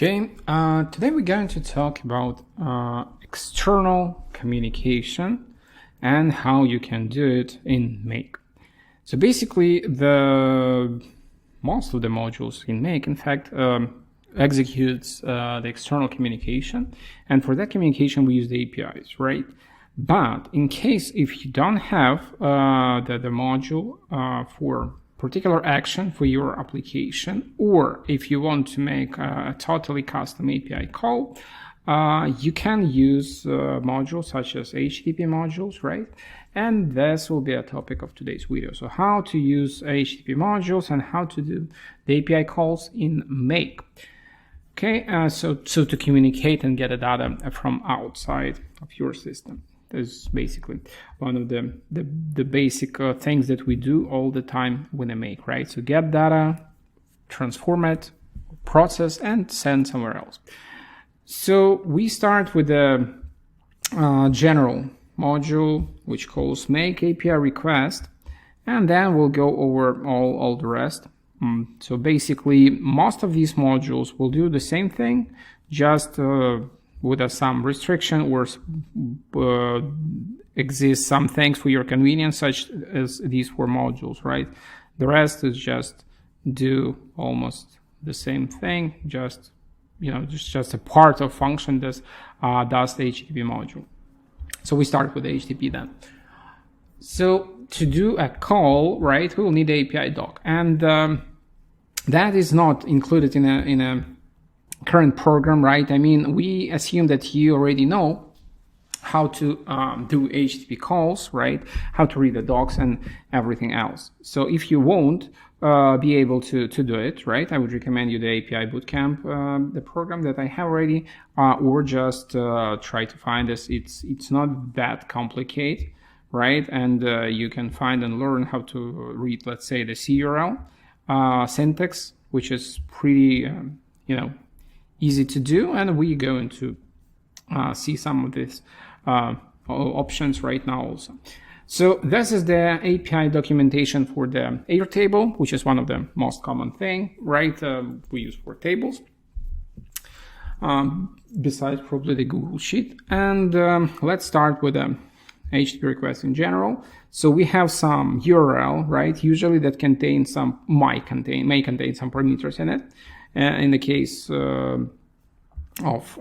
Okay, today we're going to talk about external communication and how you can do it in Make. So basically, most of the modules in Make, in fact, executes the external communication, and for that communication we use the APIs, right? But in case if you don't have the module for particular action for your application, or if you want to make a totally custom API call, you can use modules such as HTTP modules, right? And this will be a topic of today's video. So how to use HTTP modules and how to do the API calls in Make. Okay, so to communicate and get the data from outside of your system. This is basically one of the basic things that we do all the time when I Make, right? So get data, transform it, process, and send somewhere else. So we start with the general module, which calls Make API Request, and then we'll go over all the rest. So basically, most of these modules will do the same thing, just with some restriction or exist some things for your convenience, such as these four modules, right? The rest is just do almost the same thing, just a part of function that does the HTTP module. So we start with the HTTP then. So to do a call, right, we will need the API doc, and that is not included in a current program, right? I mean, we assume that you already know how to do HTTP calls, right? How to read the docs and everything else. So if you won't be able to do it, right, I would recommend you the API Bootcamp, the program that I have already, or just try to find this. It's not that complicated, right? And you can find and learn how to read, let's say, the CURL syntax, which is pretty, easy to do, and we're going to see some of these options right now also. So this is the API documentation for the Airtable, which is one of the most common thing, right? We use for tables, besides probably the Google Sheet. And let's start with the HTTP request in general. So we have some URL, right? Usually that contains may contain some parameters in it. In the case of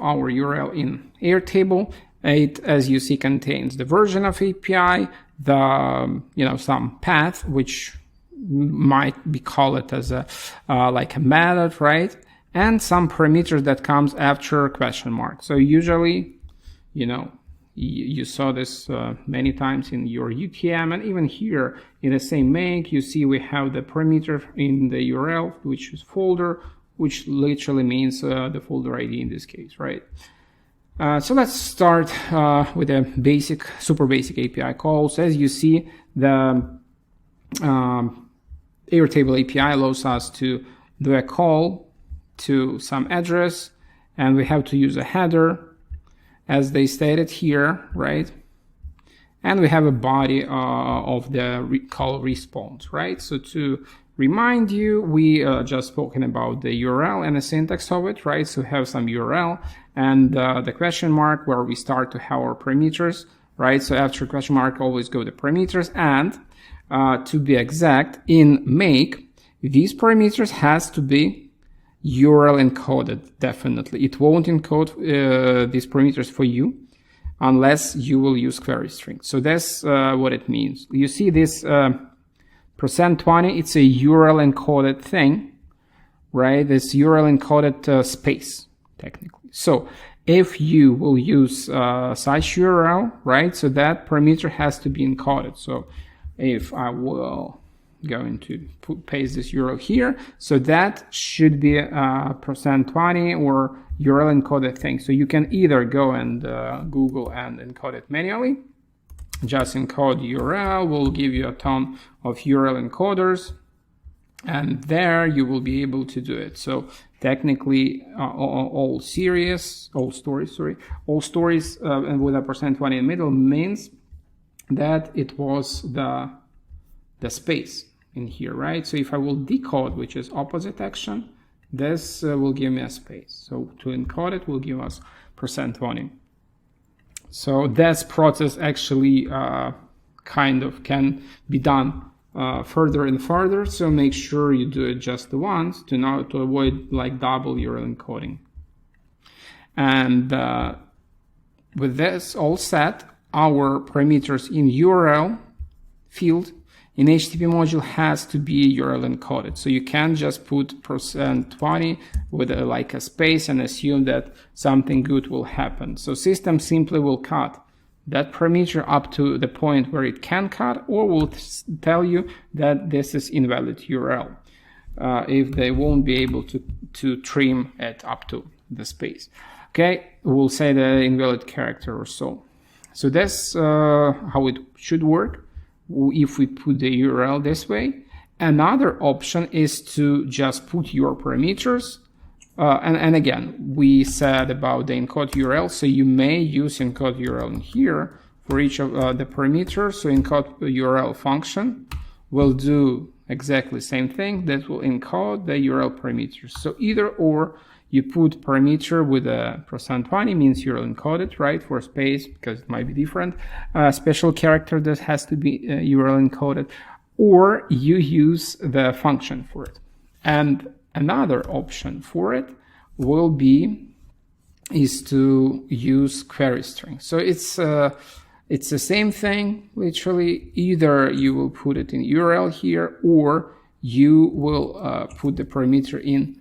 our URL in Airtable, it, as you see, contains the version of API, some path, which might be called as like a method, right? And some parameters that comes after question mark. So usually, you saw this many times in your UTM, and even here in the same Make, you see we have the parameter in the URL, which is folder, which literally means the folder ID in this case, right? So let's start with a super basic API calls. As you see, the Airtable API allows us to do a call to some address, and we have to use a header, as they stated here, right? And we have a body of the call response, right? So to remind you, we just spoken about the URL and the syntax of it, right? So we have some URL and the question mark where we start to have our parameters, right? So after question mark, always go the parameters, and to be exact, in Make, these parameters has to be URL encoded, definitely. It won't encode these parameters for you unless you will use query string. So that's what it means. You see this %20, it's a URL encoded thing, right? This URL encoded space, technically. So if you will use such URL, right, so that parameter has to be encoded. So if I will going to paste this URL here, so that should be a %20 or URL encoded thing. So you can either go and Google and encode it manually. Just encode URL will give you a ton of URL encoders, and there you will be able to do it. So technically, all stories, and with a %20 in the middle means that it was the space in here, right? So if I will decode, which is opposite action, this will give me a space. So to encode it will give us %20. So this process actually kind of can be done further and further. So make sure you do it just the once to avoid like double URL encoding. And with this all set, our parameters in URL field in HTTP module has to be URL encoded. So you can't just put %20 with like a space and assume that something good will happen. So system simply will cut that parameter up to the point where it can cut, or will tell you that this is invalid URL if they won't be able to trim it up to the space. Okay, we'll say the invalid character or so. So that's how it should work if we put the URL this way. Another option is to just put your parameters. And again, we said about the encode URL, so you may use encode URL in here for each of the parameters. So encode URL function will do exactly the same thing, that will encode the URL parameters. So either or, you put parameter with a %20 means URL encoded, right, for space, because it might be different. Special character that has to be URL encoded, or you use the function for it. And another option for it is to use query string. So it's the same thing, literally. Either you will put it in URL here, or you will put the parameter in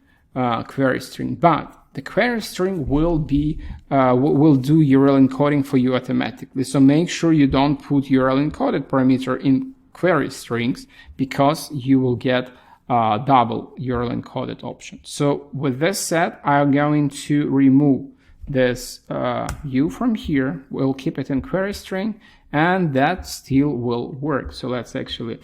query string. But the query string will do URL encoding for you automatically. So make sure you don't put URL encoded parameter in query strings, because you will get double URL encoded option. So with this set, I'm going to remove this U from here. We'll keep it in query string, and that still will work. So let's actually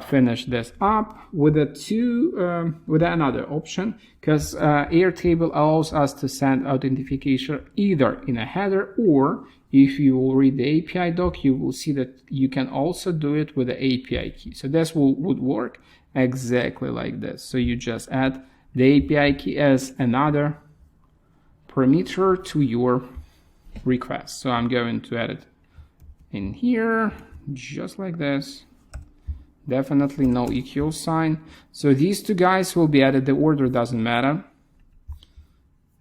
finish this up with another option, because Airtable allows us to send authentication either in a header, or if you will read the API doc, you will see that you can also do it with the API key. So this would work exactly like this. So you just add the API key as another parameter to your request. So I'm going to add it in here, just like this. Definitely no equal sign. So these two guys will be added. The order doesn't matter.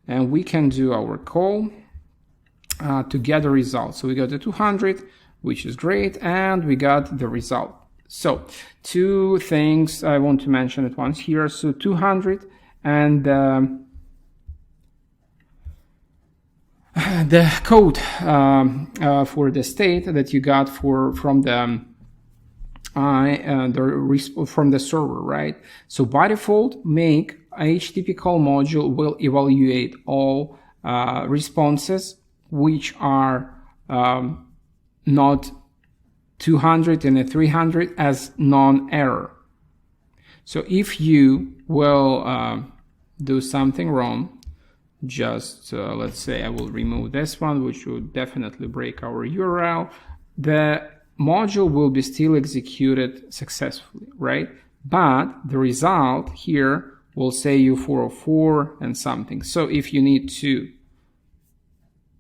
And we can do our call to get the result. So we got the 200, which is great, and we got the result. So two things I want to mention at once here. So 200 and the code for the state that you got from the server, right? So by default, make HTTP call module will evaluate all responses which are not 200 and 300 as non-error. So if you will do something wrong, just let's say I will remove this one, which would definitely break our URL, the module will be still executed successfully, right? But the result here will say you 404 and something. So if you need to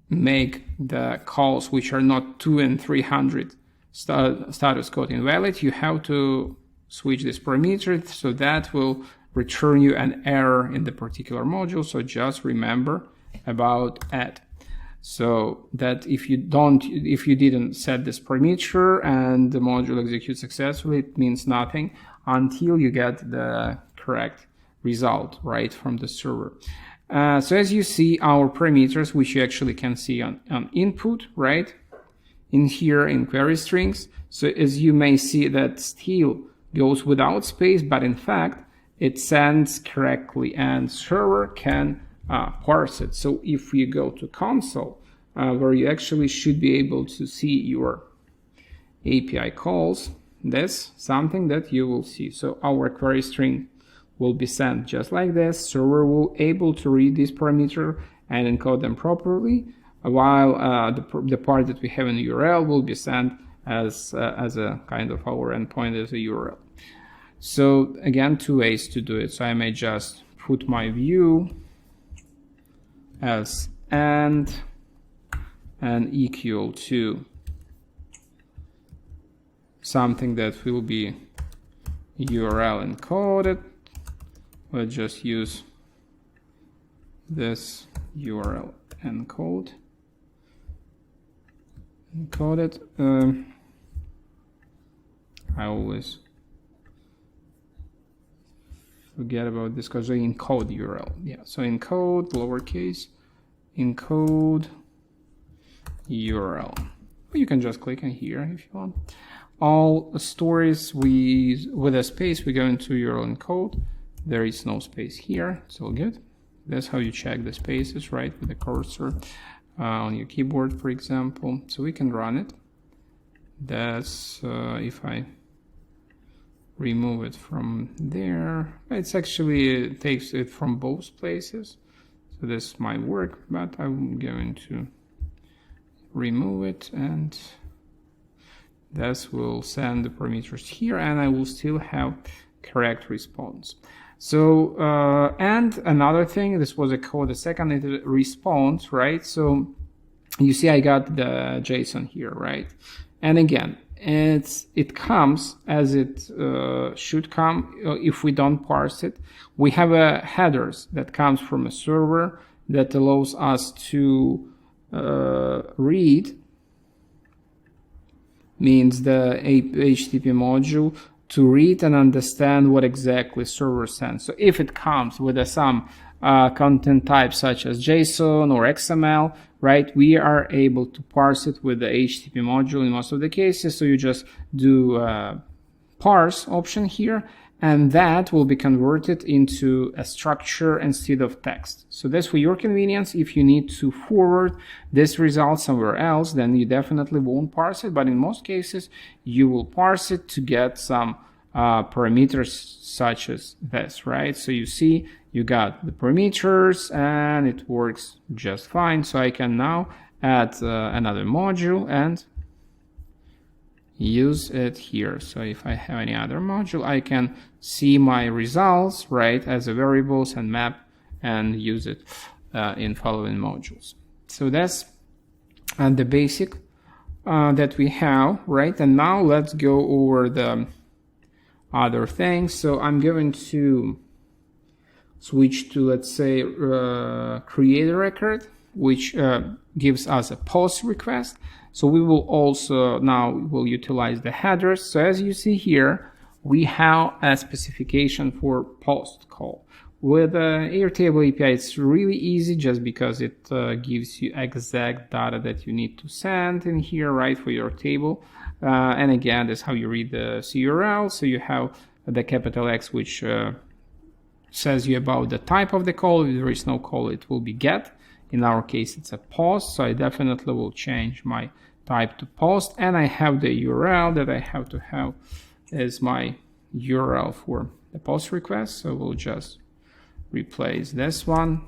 make the calls which are not 2 and 300 status code invalid, you have to switch this parameter, so that will return you an error in the particular module. So just remember about add. So that if you didn't set this parameter and the module executes successfully, it means nothing until you get the correct result, right, from the server. So as you see, our parameters, which you actually can see on input, right, in here in query strings. So as you may see, that still goes without space, but in fact, it sends correctly and server can parse it. So if you go to console, where you actually should be able to see your API calls, that's something that you will see. So our query string will be sent just like this. Server will able to read this parameter and encode them properly, while the part that we have in the URL will be sent as a kind of our endpoint as a URL. So again, two ways to do it. So I may just put my view as and equal to something that will be URL encoded. Let's just use this URL encoded. I always forget about this because I encode URL. Yeah, so encode lowercase encode URL. You can just click on here if you want. All stories with a space, we go into URL encode. There is no space here. It's all good. That's how you check the spaces, right? With the cursor on your keyboard, for example. So we can run it. That's if I remove it from there. It's actually, it takes it from both places. So this might work, but I'm going to remove it, and this will send the parameters here, and I will still have correct response. So and another thing, this was a code, the second is response, right? So you see I got the JSON here, right? And again, it comes as it should come if we don't parse it. We have a headers that comes from a server that allows us to read, means the HTTP module, to read and understand what exactly server sends. So if it comes with some content type such as JSON or XML, right, we are able to parse it with the HTTP module in most of the cases. So you just do parse option here, and that will be converted into a structure instead of text. So that's for your convenience. If you need to forward this result somewhere else, then you definitely won't parse it, but in most cases you will parse it to get some parameters such as this, right? So you see you got the parameters and it works just fine. So I can now add another module and use it here. So if I have any other module, I can see my results, right, as a variables and map and use it in following modules. So that's the basic that we have, right? And now let's go over the other things. So I'm going to switch to, let's say, create a record, which gives us a post request. So we will also now will utilize the headers. So as you see here, we have a specification for post call. With Airtable API, it's really easy just because it gives you exact data that you need to send in here, right, for your table. And again, that's how you read the CURL. So you have the capital X, which says you about the type of the call. If there is no call, it will be get. In our case, it's a post. So I definitely will change my type to post. And I have the URL that I have to have as my URL for the post request. So we'll just replace this one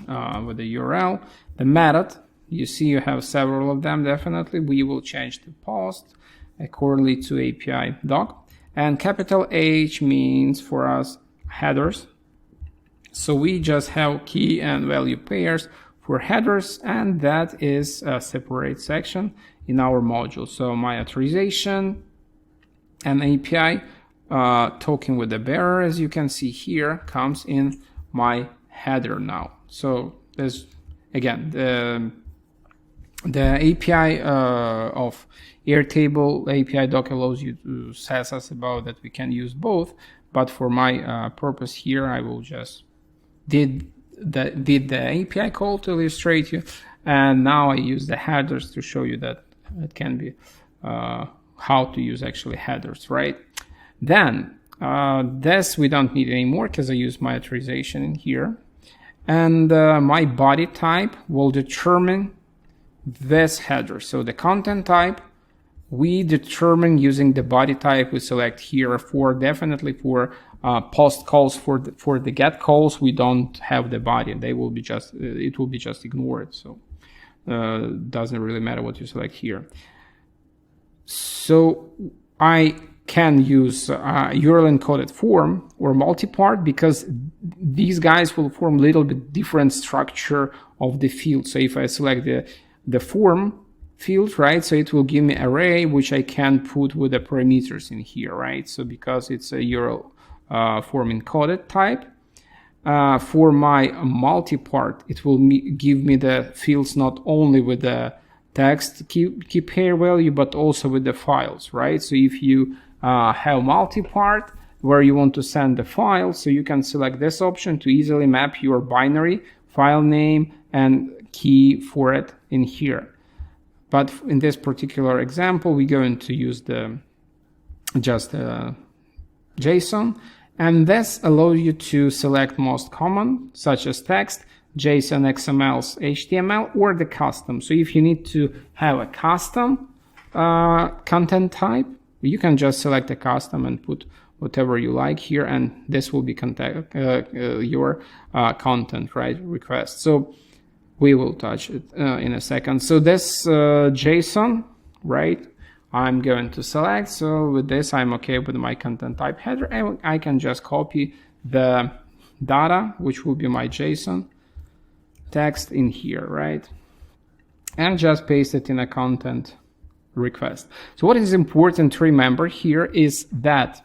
with the URL. The method, you see you have several of them. Definitely we will change the post accordingly to API doc. And capital H means for us headers. So we just have key and value pairs for headers, and that is a separate section in our module. So my authorization and API token with the bearer, as you can see here, comes in my header now. So there's again the API of Airtable API doc allows you to says us about that we can use both, but for my purpose here, I will just did the API call to illustrate you, and now I use the headers to show you that it can be how to use actually headers, right? Then this we don't need anymore because I use my authorization in here, and my body type will determine this header. So the content type we determine using the body type we select here. For definitely for post calls, for the get calls, we don't have the body. They will be just it will be just ignored. So doesn't really matter what you select here. So I can use URL encoded form or multi-part, because these guys will form a little bit different structure of the field. So if I select the form field, right, so it will give me array which I can put with the parameters in here, right? So because it's a URL form encoded type, for my multi-part, it will give me the fields not only with the text key pair value, but also with the files, right? So if you have multi-part where you want to send the file, so you can select this option to easily map your binary file name and key for it in here. But in this particular example, we're going to use just JSON, and this allows you to select most common, such as text, JSON, XML, HTML, or the custom. So if you need to have a custom content type, you can just select a custom and put whatever you like here, and this will be your content, right, request. So we will touch it in a second. So this JSON, right, I'm going to select. So with this, I'm okay with my content type header, and I can just copy the data, which will be my JSON text in here, right, and just paste it in a content request. So what is important to remember here is that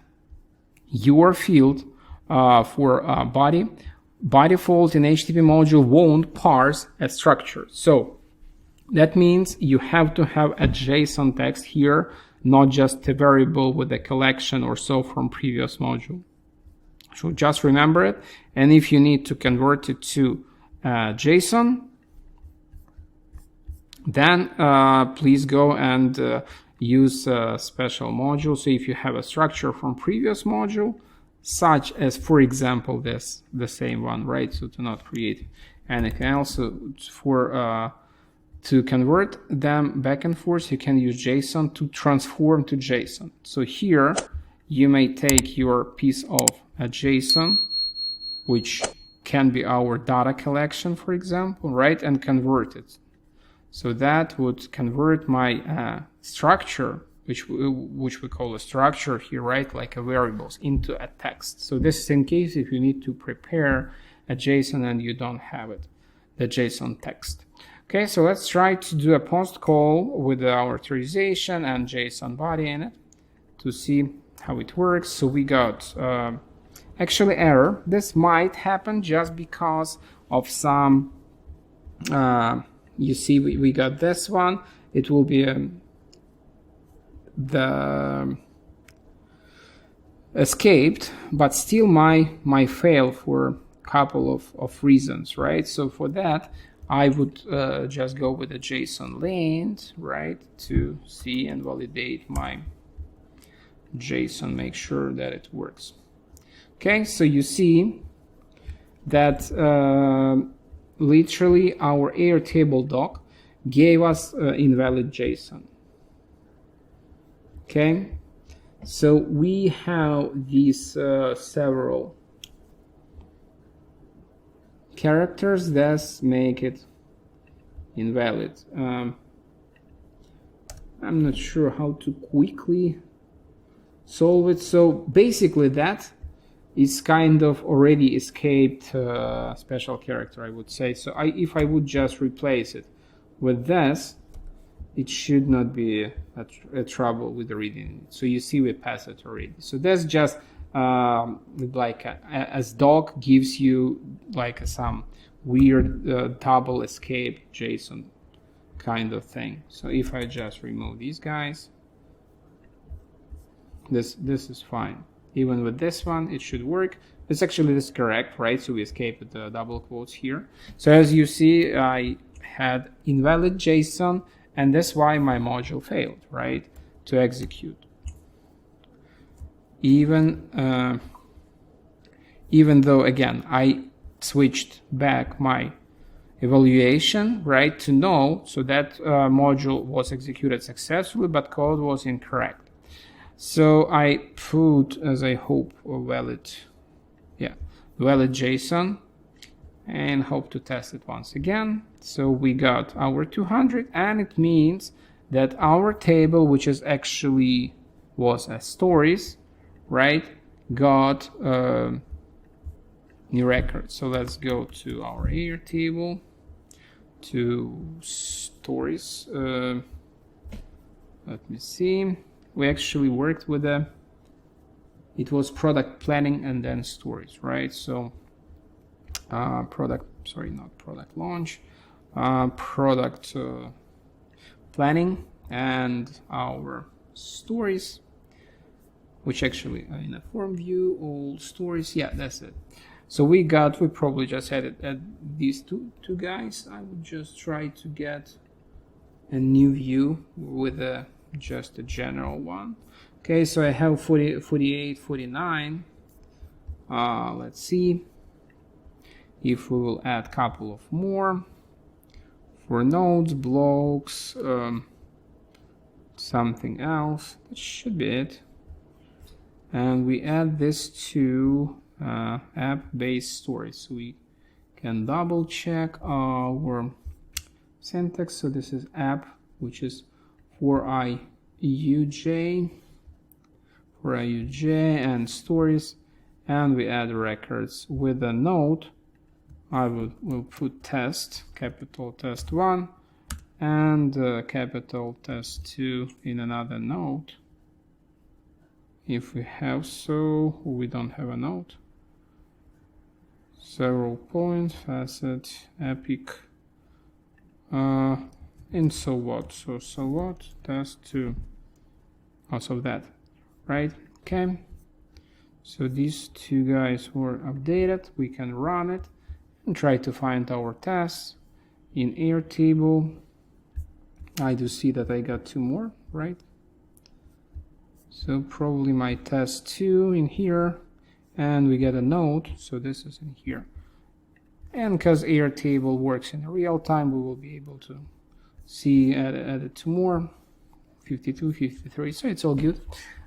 your field for body, by default in HTTP module, won't parse a structure. So that means you have to have a JSON text here, not just a variable with a collection or so from previous module. So just remember it. And if you need to convert it to JSON, then please go and use a special module. So if you have a structure from previous module, such as, for example, this, the same one, right? So to not create anything else. So for to convert them back and forth, you can use JSON to transform to JSON. So here you may take your piece of a JSON, which can be our data collection, for example, right, and convert it. So that would convert my structure, which we call a structure here, right, like a variables, into a text. So this is in case if you need to prepare a JSON and you don't have it, the JSON text. Okay, so let's try to do a post call with our authorization and JSON body in it to see how it works. So we got actually error. This might happen just because of some you see we got this one. It will be the escaped, but still my fail for a couple of reasons, right? So for that I would just go with a JSON lint, right, to see and validate my JSON, make sure that it works. Okay, so you see that literally our Airtable doc gave us invalid JSON. Okay, so we have these several characters that make it invalid. I'm not sure how to quickly solve it. So basically that is kind of already escaped special character, I would say. So if I would just replace it with this, it should not be a trouble with reading it. So you see we pass it already. So that's just like as doc gives you like some weird double escape JSON kind of thing. So if I just remove these guys, this is fine. Even with this one, it should work. It's actually this correct, right? So we escaped the double quotes here. So as you see, I had invalid JSON, and that's why my module failed, right, to execute. Even though, again, I switched back my evaluation, right, to null, so that module was executed successfully, but code was incorrect. So I put, as I hope, a valid JSON, and hope to test it once again. So we got our 200, and it means that our table, which is actually was a stories, right, got new record. So let's go to our Airtable, to stories. Let me see. We actually worked with it was product planning and then stories, right? So product launch, product planning and our stories, which actually in a form view, all stories. Yeah, that's it. So we probably just added these two guys. I would just try to get a new view with just a general one. Okay, so I have 40, 48, 49. Let's see if we will add a couple of more for nodes, blocks, something else. That should be it. And we add this to app-based storage, so we can double check our syntax. So this is app, which is for IUJ, and stories, and we add records with a node. Will put test, capital test 1, and capital test 2 in another node. If we have, so we don't have a node. Several points, facet, epic, and so what? So what? Test 2. Also that, right? Okay. So these two guys were updated. We can run it and try to find our tests in Airtable. I do see that I got 2 more, right? So probably my test 2 in here, and we get a node, so this is in here. And because Airtable works in real time, we will be able to see added 2 more, 52, 53, so it's all good.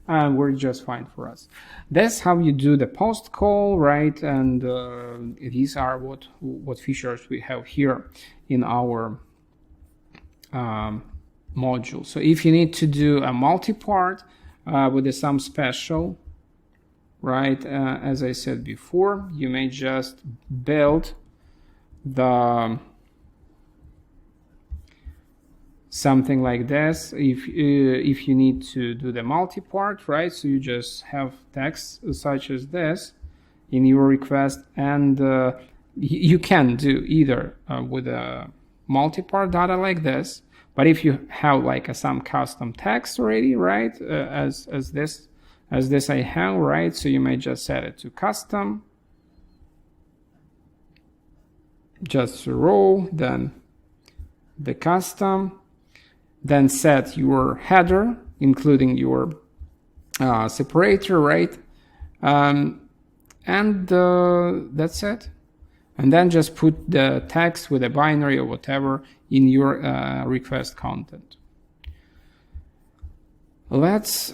Work just fine for us. That's how you do the post call, right? And these are what features we have here in our module. So if you need to do a multi-part with some special, right? As I said before, you may just build the something like this if you need to do the multi-part, right? So you just have text such as this in your request, and you can do either with a multi-part data like this, but if you have like some custom text already, right, as this I have, right, so you may just set it to custom, just a row, then the custom, then set your header, including your separator, right? And that's it. And then just put the text with a binary or whatever in your request content. Let's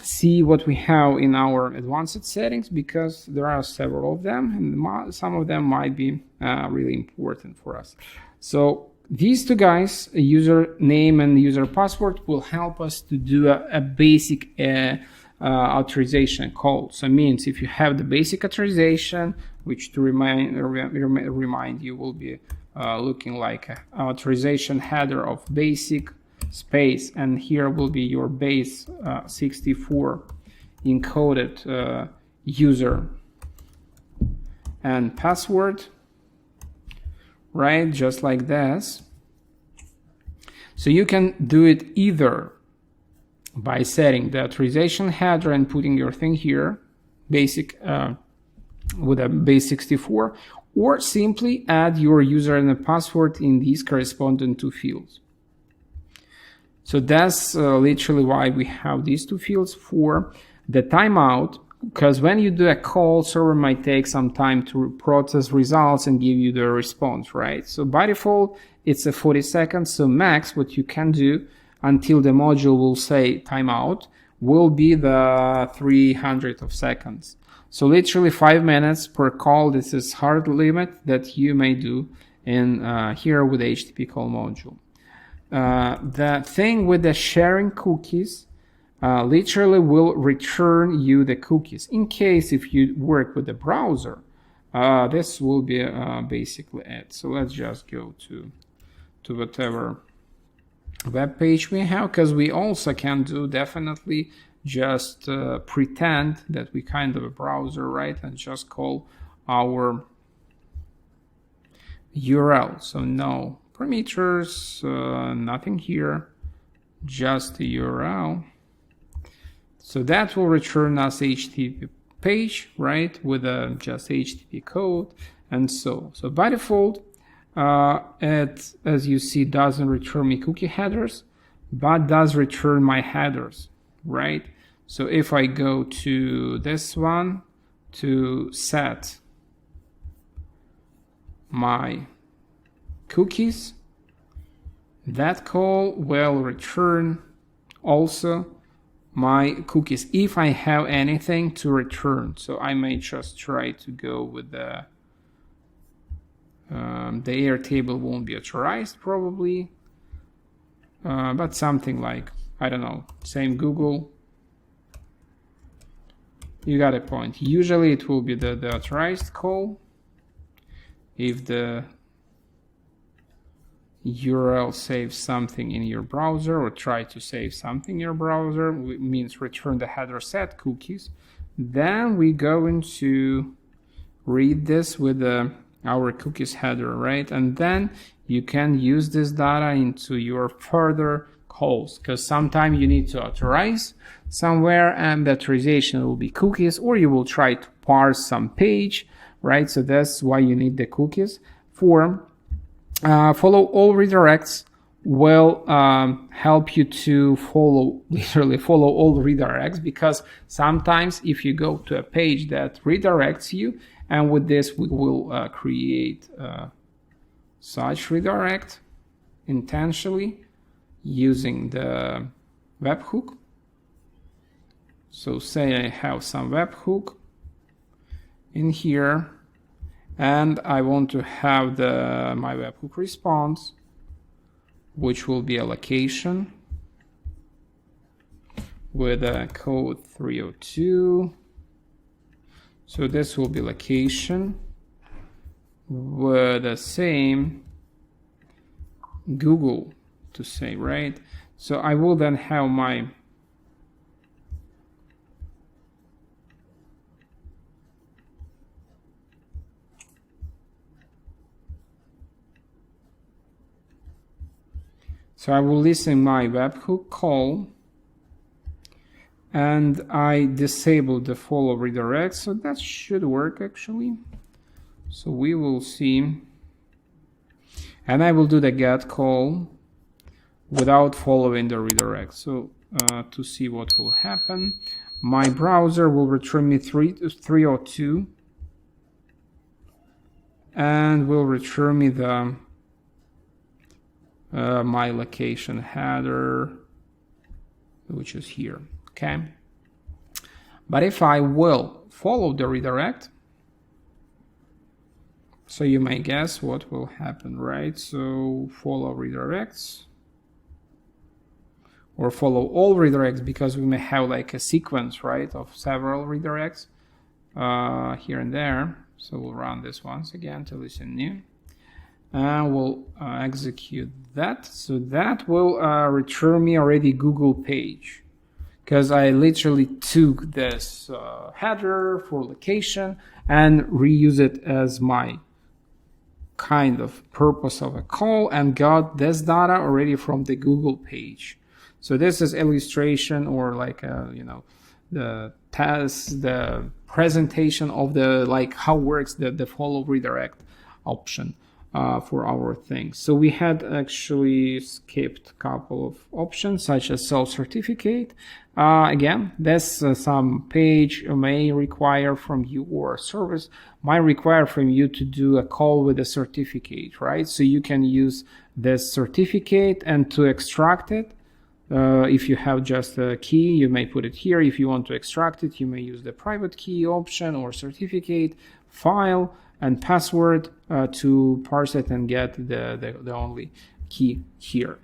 see what we have in our advanced settings, because there are several of them, and some of them might be really important for us. So these two guys, username and user password, will help us to do a basic authorization call. So it means if you have the basic authorization, which to remind you will be looking like an authorization header of basic space, and here will be your base 64 encoded user and password, right? Just like this. So you can do it either by setting the authorization header and putting your thing here, basic with a base 64, or simply add your user and a password in these corresponding 2 fields. So that's literally why we have these 2 fields. For the timeout, because when you do a call, server might take some time to process results and give you the response, right? So by default, it's a 40 seconds. So max what you can do until the module will say timeout will be the 300 of seconds. So literally 5 minutes per call. This is hard limit that you may do in here with the HTTP call module. The thing with the sharing cookies, literally will return you the cookies. In case if you work with the browser, this will be basically it. So let's just go to whatever web page we have, because we also can do definitely just pretend that we kind of a browser, right, and just call our URL. So no parameters, nothing here, just the URL. So that will return us HTTP page, right, with just HTTP code and so by default it, as you see, doesn't return me cookie headers, but does return my headers, right? So if I go to this one to set my cookies, that call will return also my cookies if I have anything to return. So I may just try to go with the Airtable won't be authorized probably, but something like, I don't know, same Google. You got a point. Usually it will be the authorized call if the URL saves something in your browser, or try to save something in your browser, means return the header set cookies. Then we go into read this with our cookies header, right? And then you can use this data into your further calls, because sometimes you need to authorize somewhere and the authorization will be cookies, or you will try to parse some page, right? So that's why you need the cookies. For follow all redirects will help you to literally follow all redirects, because sometimes if you go to a page that redirects you, and with this we will create such redirect intentionally using the webhook. So say I have some webhook in here, and I want to have my webhook response, which will be a location with a code 302. So this will be location with the same Google to say, right? So I will then have my So I will listen my webhook call, and I disable the follow redirect, so that should work actually. So we will see, and I will do the get call without following the redirect. So to see what will happen, my browser will return me 302 and will return me the my location header, which is here. Okay, but if I will follow the redirect, so you may guess what will happen, right? So follow redirects, or follow all redirects, because we may have like a sequence, right, of several redirects here and there. So we'll run this once again to listen new, and we'll execute that. So that will return me already Google page, because I literally took this header for location and reuse it as my kind of purpose of a call, and got this data already from the Google page. So this is illustration, or like the test, the presentation of the like how works the follow redirect option for our things. So we had actually skipped a couple of options, such as self-certificate. Again, this some page may require from you, or service might require from you to do a call with a certificate, right? So you can use this certificate and to extract it. If you have just a key, you may put it here. If you want to extract it, you may use the private key option, or certificate, file, and password to parse it and get the only key here.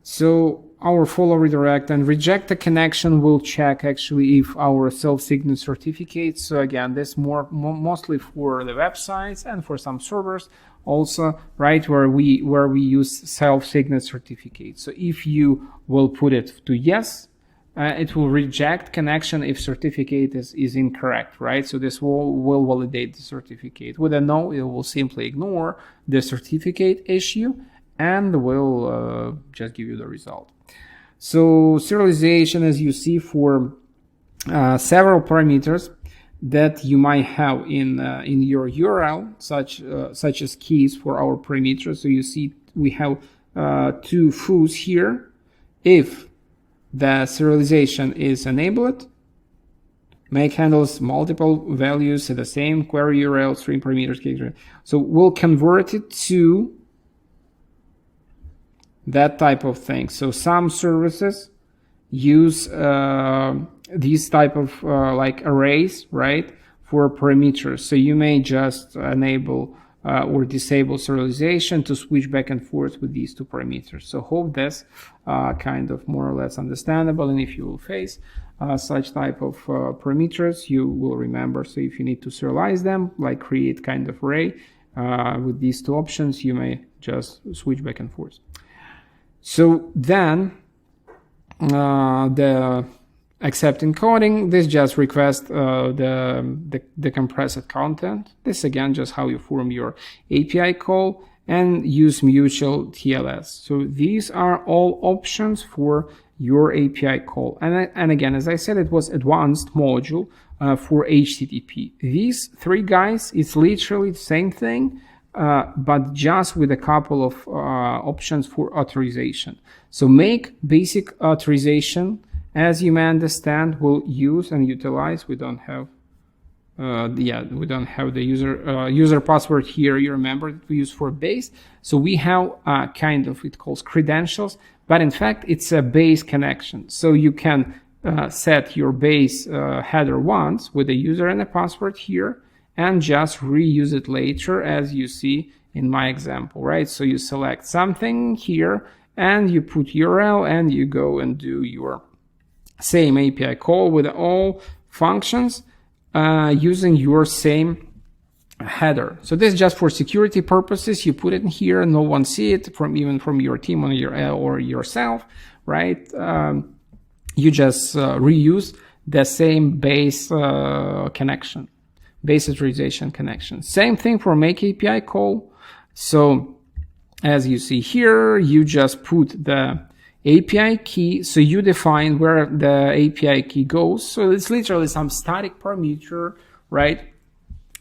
So our follow redirect and reject the connection will check actually if our self-signature certificate. So again, this mostly for the websites and for some servers also, right, where we use self-signature certificate. So if you will put it to yes, it will reject connection if certificate is incorrect, right? So this will validate the certificate. With a no, it will simply ignore the certificate issue and will just give you the result. So serialization, as you see, for several parameters that you might have in your URL, such as keys for our parameters. So you see we have two foos here. If the serialization is enabled, make handles multiple values at the same query URL, string parameters. So we'll convert it to that type of thing. So some services use these type of like arrays, right, for parameters. So you may just enable or disable serialization to switch back and forth with these two parameters. So hope that's kind of more or less understandable. And if you will face such type of parameters, you will remember. So if you need to serialize them, like create kind of array with these two options, you may just switch back and forth. So then the accept encoding, this just requests the compressed content. This again just how you form your API call, and use mutual TLS. So these are all options for your API call. And again, as I said, it was advanced module for HTTP. These three guys, it's literally the same thing, but just with a couple of options for authorization. So make basic authorization, as you may understand, we'll use and utilize. We don't have the user password here. You remember that we use for base. So we have kind of, it calls credentials, but in fact it's a base connection. So you can set your base header once with a user and a password here, and just reuse it later, as you see in my example, right? So you select something here and you put URL and you go and do your same API call with all functions using your same header. So this is just for security purposes. You put it in here, no one see it even from your team or yourself, right? You just reuse the same base connection. Base authorization connection. Same thing for make API call. So as you see here, you just put the API key. So you define where the API key goes. So it's literally some static parameter, right,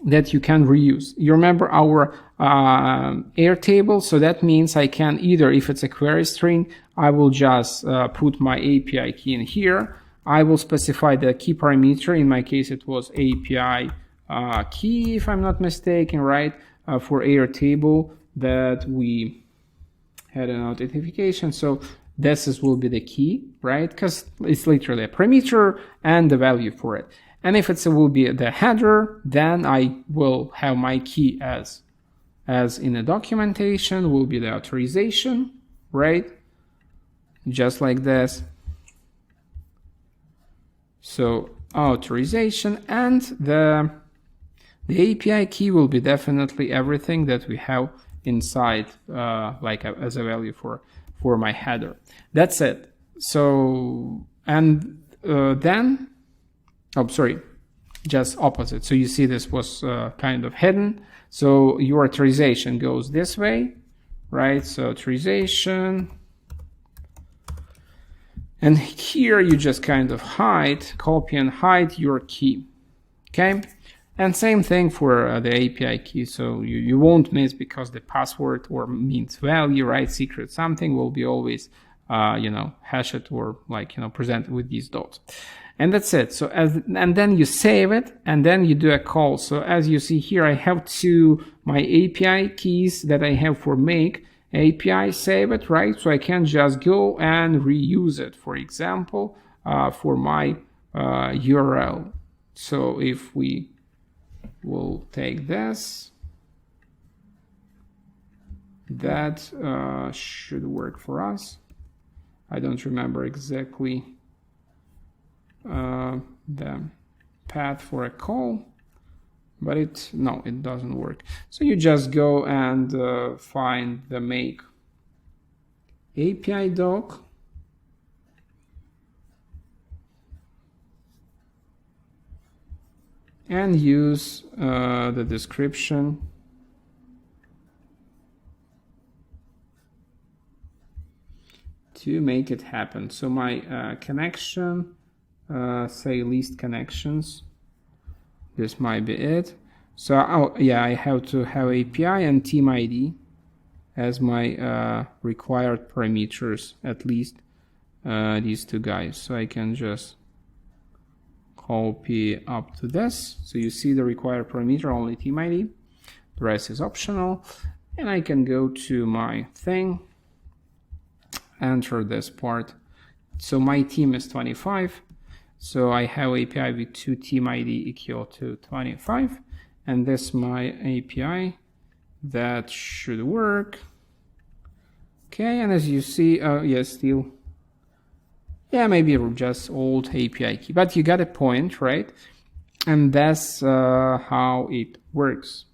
that you can reuse. You remember our Airtable. So that means I can either, if it's a query string, I will just put my API key in here. I will specify the key parameter. In my case, it was API key, if I'm not mistaken, right, for Airtable that we had a notification. So this will be the key, right, because it's literally a parameter and the value for it. And if it will be the header, then I will have my key as in the documentation will be the authorization, right, just like this. So authorization, and the API key will be definitely everything that we have inside, like as a value for my header. That's it. So, and then, oh, sorry, just opposite. So you see this was kind of hidden. So your authorization goes this way, right? So authorization. And here you just kind of copy and hide your key. Okay. And same thing for the API key. So you won't miss, because the password or means value, right? Secret something will be always, hashed or presented with these dots. And that's it. So and then you save it and then you do a call. So as you see here, I have my API keys that I have for make API, save it, right? So I can just go and reuse it, for example, for my URL. So if we will take this, that should work for us. I don't remember exactly the path for a call, but it doesn't work. So you just go and find the make API doc, and use the description to make it happen. So my connection, say list connections, this might be it. So I have to have API and team ID as my required parameters, at least these two guys. So I can just copy up to this. So you see the required parameter, only team ID. The rest is optional. And I can go to my thing, enter this part. So my team is 25. So I have API with two team ID equal to 25. And this is my API. That should work. Okay, and as you see, yes, still. Yeah, maybe just old API key, but you got a point, right? And that's how it works.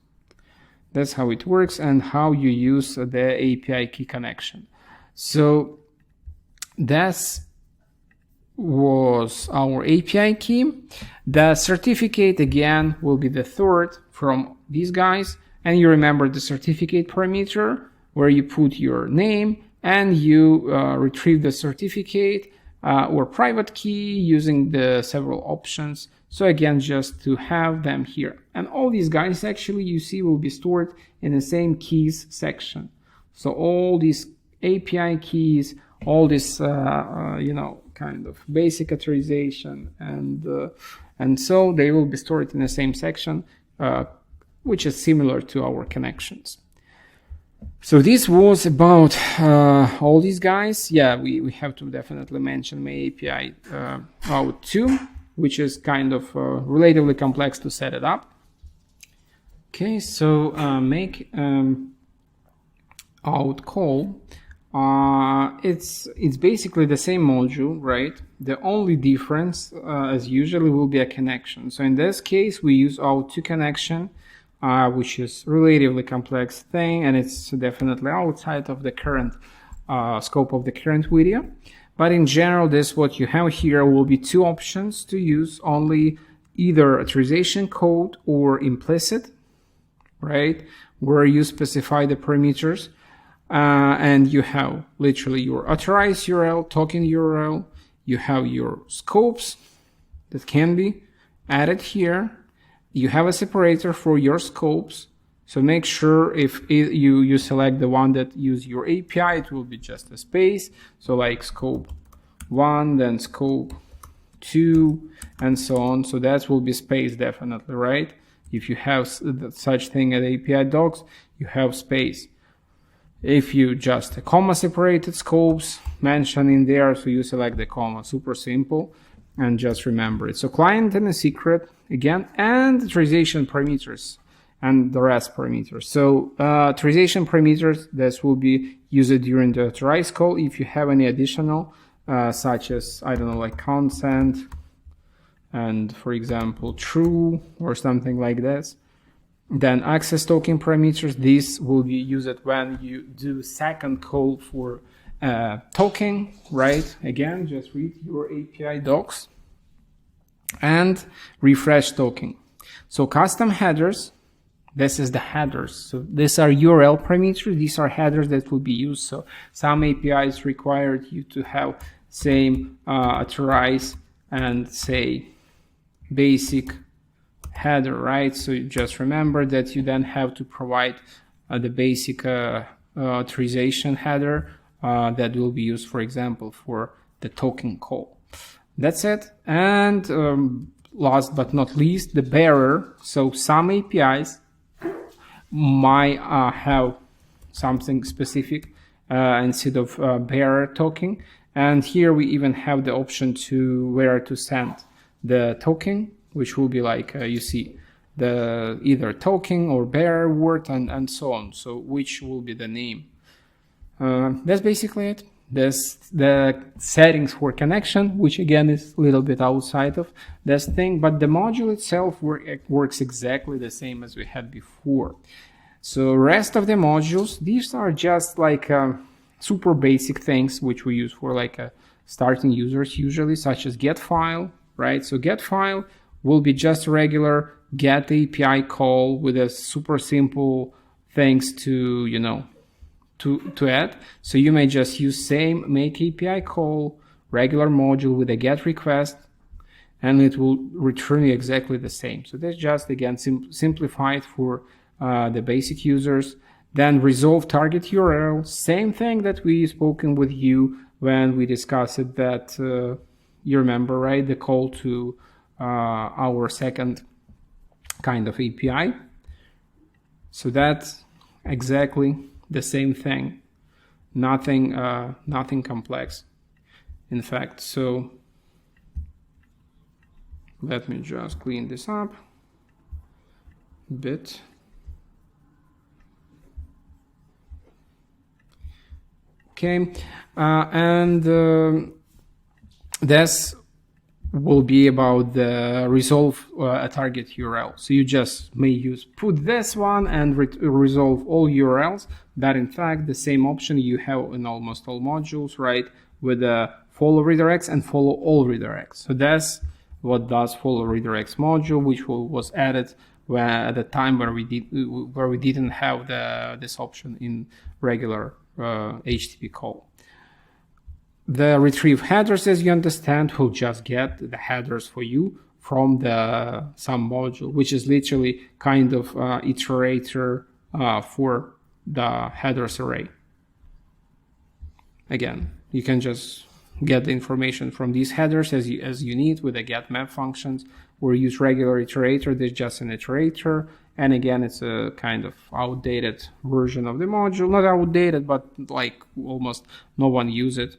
That's how it works and how you use the API key connection. So that was our API key. The certificate, again, will be the third from these guys. And you remember the certificate parameter where you put your name and you retrieve the certificate or private key using the several options. So again, just to have them here. And all these guys actually you see will be stored in the same keys section. So all these API keys, all this, kind of basic authorization and so they will be stored in the same section, which is similar to our connections. So this was about all these guys. Yeah, we have to definitely mention my API Auth 2, which is kind of relatively complex to set it up. Okay, so make Auth call. It's basically the same module, right? The only difference, as usually, will be a connection. So in this case, we use Auth 2 connection, which is relatively complex thing, and it's definitely outside of the current scope of the current video. But in general, this what you have here will be two options to use: only either authorization code or implicit, right? Where you specify the parameters, and you have literally your authorized URL, token URL. You have your scopes that can be added here. You have a separator for your scopes. So make sure if you select the one that use your API, it will be just a space. So like scope 1, then scope 2, and so on. So that will be space definitely, right? If you have such thing as API docs, you have space. If you just a comma separated scopes mentioned in there, so you select the comma, super simple, and just remember it. So client and a secret again, and authorization parameters and the rest parameters. So authorization parameters, this will be used during the authorize call. If you have any additional, such as, I don't know, like consent and for example, true or something like this. Then access token parameters, this will be used when you do second call for token, right? Again, just read your API docs. And refresh token. So custom headers, this is the headers. So these are URL parameters. These are headers that will be used. So some APIs required you to have same authorize and say basic header, right? So you just remember that you then have to provide the basic authorization header that will be used, for example, for the token call. That's it. And last but not least, the bearer. So some APIs might have something specific instead of bearer token. And here we even have the option to where to send the token, which will be like, you see, the either token or bearer word and so on. So which will be the name. That's basically it. the settings for connection, which again is a little bit outside of this thing, but the module itself works exactly the same as we had before. So rest of the modules, these are just like super basic things which we use for like starting users usually, such as get file, right? So get file will be just a regular get API call with a super simple things to, you know, to add. So you may just use same make API call, regular module with a get request, and it will return you exactly the same. So that's just, again, simplified for the basic users. Then resolve target URL, same thing that we spoken with you when we discussed it, that you remember, right? The call to our second kind of API. So that's exactly the same thing, nothing complex, in fact. So let me just clean this up a bit. Okay, and this will be about the resolve a target URL. So you just may use put this one and resolve all URLs, but in fact the same option you have in almost all modules, right? With follow redirects and follow all redirects. So that's what does follow redirects module, which was added at the time where we didn't have this option in regular HTTP call. The retrieve headers, as you understand, will just get the headers for you from the some module, which is literally kind of iterator for the headers array. Again, you can just get the information from these headers as you need with the get map functions, or use regular iterator. There's just an iterator, and again, it's a kind of outdated version of the module. Not outdated, but like almost no one uses it.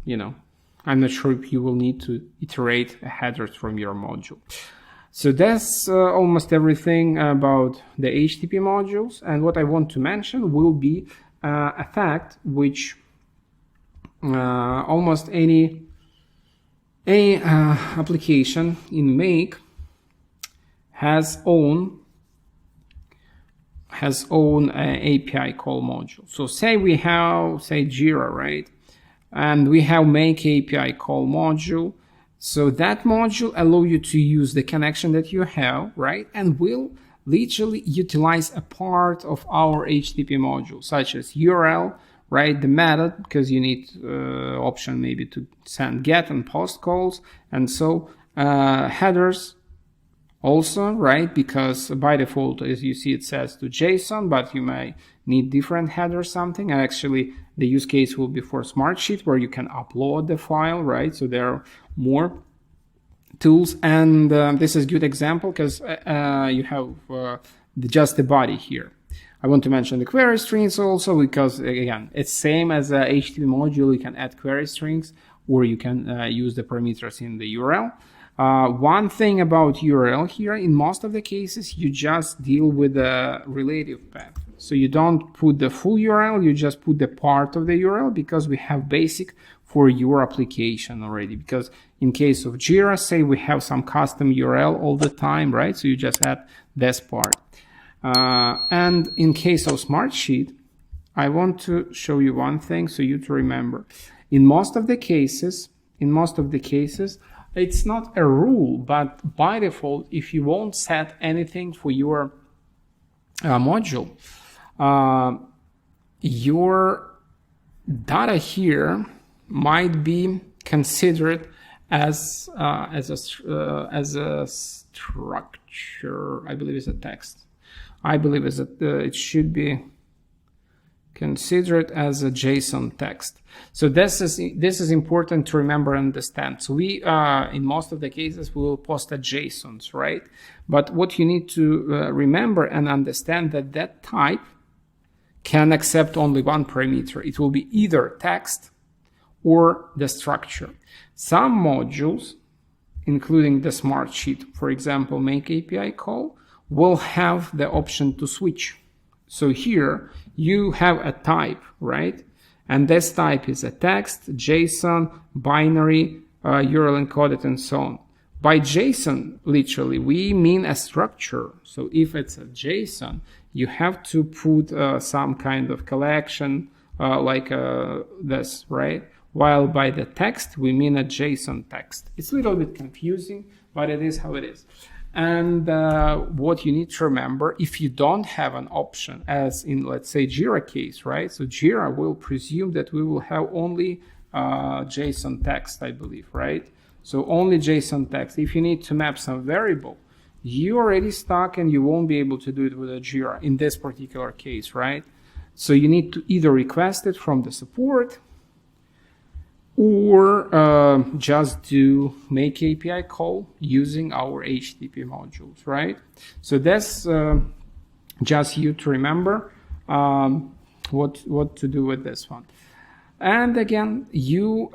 You know, I'm not sure if you will need to iterate headers from your module. So that's almost everything about the HTTP modules. And what I want to mention will be a fact which almost any application in Make has own API call module. So say we have, Jira, right? And we have make API call module. So that module allows you to use the connection that you have, right? And will literally utilize a part of our HTTP module, such as URL, right? The method, because you need option maybe to send get and post calls. And so headers also, right? Because by default, as you see, it says to JSON, but you may need different header something. And actually the use case will be for Smartsheet, where you can upload the file, right? So there are more tools, and this is a good example because you have just the body here. I want to mention the query strings also, because again, it's same as a HTTP module. You can add query strings, or you can use the parameters in the URL. One thing about URL here, in most of the cases, you just deal with the relative path. So you don't put the full URL, you just put the part of the URL, because we have basic for your application already. Because in case of Jira, say we have some custom URL all the time, right? So you just add this part. And in case of Smartsheet, I want to show you one thing so you to remember. In most of the cases, it's not a rule, but by default, if you won't set anything for your module, your data here might be considered as a structure. I believe it's a text. I believe it should be considered as a JSON text. So this is important to remember and understand. So we in most of the cases we will post a JSONs, right? But what you need to remember and understand that type can accept only one parameter. It will be either text or the structure. Some modules, including the Smartsheet, for example, make API call, will have the option to switch. So here you have a type, right? And this type is a text, JSON, binary, URL encoded, and so on. By JSON, literally, we mean a structure. So if it's a JSON, you have to put some kind of collection like this, right? While by the text, we mean a JSON text. It's a little bit confusing, but it is how it is. And what you need to remember, if you don't have an option, as in, let's say, Jira case, right? So Jira will presume that we will have only JSON text, I believe, right? So only JSON text. If you need to map some variable, you're already stuck and you won't be able to do it with a Jira in this particular case, right? So you need to either request it from the support or just do make API call using our HTTP modules, right? So that's just you to remember what to do with this one. And again, you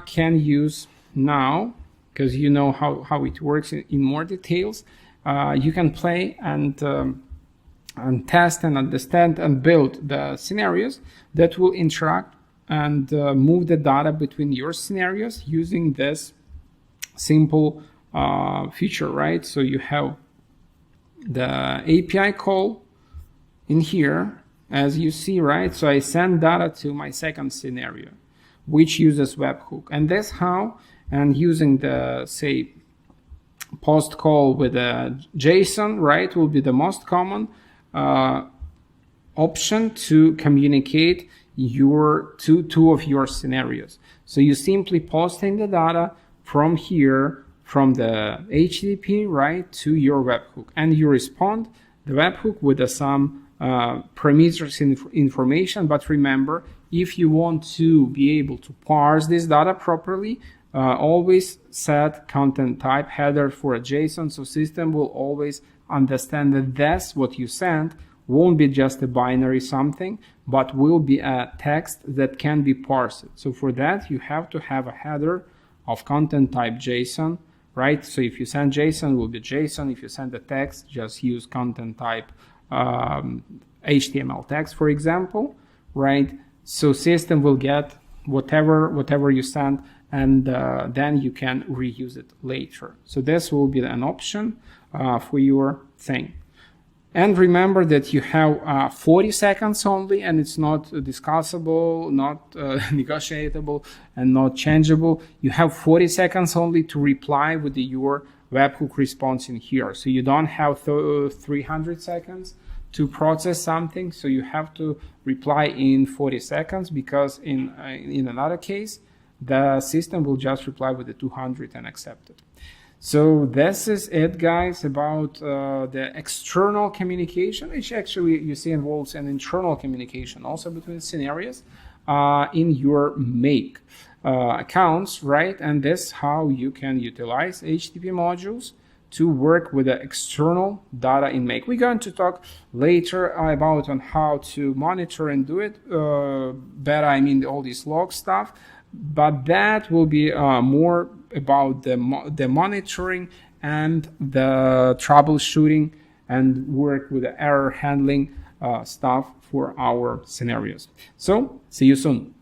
can use now, because you know how it works in more details, you can play and test and understand and build the scenarios that will interact and move the data between your scenarios using this simple feature, right? So you have the API call in here, as you see, right? So I send data to my second scenario, which uses webhook. And that's how, and using the, say, post call with a JSON, right, will be the most common option to communicate your two of your scenarios. So you simply posting the data from here, from the HTTP, right, to your webhook, and you respond the webhook with some parameters information. But remember, if you want to be able to parse this data properly, always set content type header for a JSON, so system will always understand that that's what you sent won't be just a binary something, but will be a text that can be parsed. So for that, you have to have a header of content type JSON, right? So if you send JSON, it will be JSON. If you send a text, just use content type HTML text, for example, right? So system will get whatever you send, and then you can reuse it later. So this will be an option for your thing. And remember that you have 40 seconds only, and it's not discussable, not negotiable, and not changeable. You have 40 seconds only to reply with your webhook response in here. So you don't have 300 seconds to process something. So you have to reply in 40 seconds, because in another case, the system will just reply with the 200 and accept it. So this is it, guys, about the external communication, which actually you see involves an internal communication also between scenarios in your make accounts, right? And that's how you can utilize HTTP modules to work with the external data in make. We're going to talk later about on how to monitor and do it better. I mean, all this log stuff. But that will be more about the monitoring and the troubleshooting and work with the error handling stuff for our scenarios. So see you soon.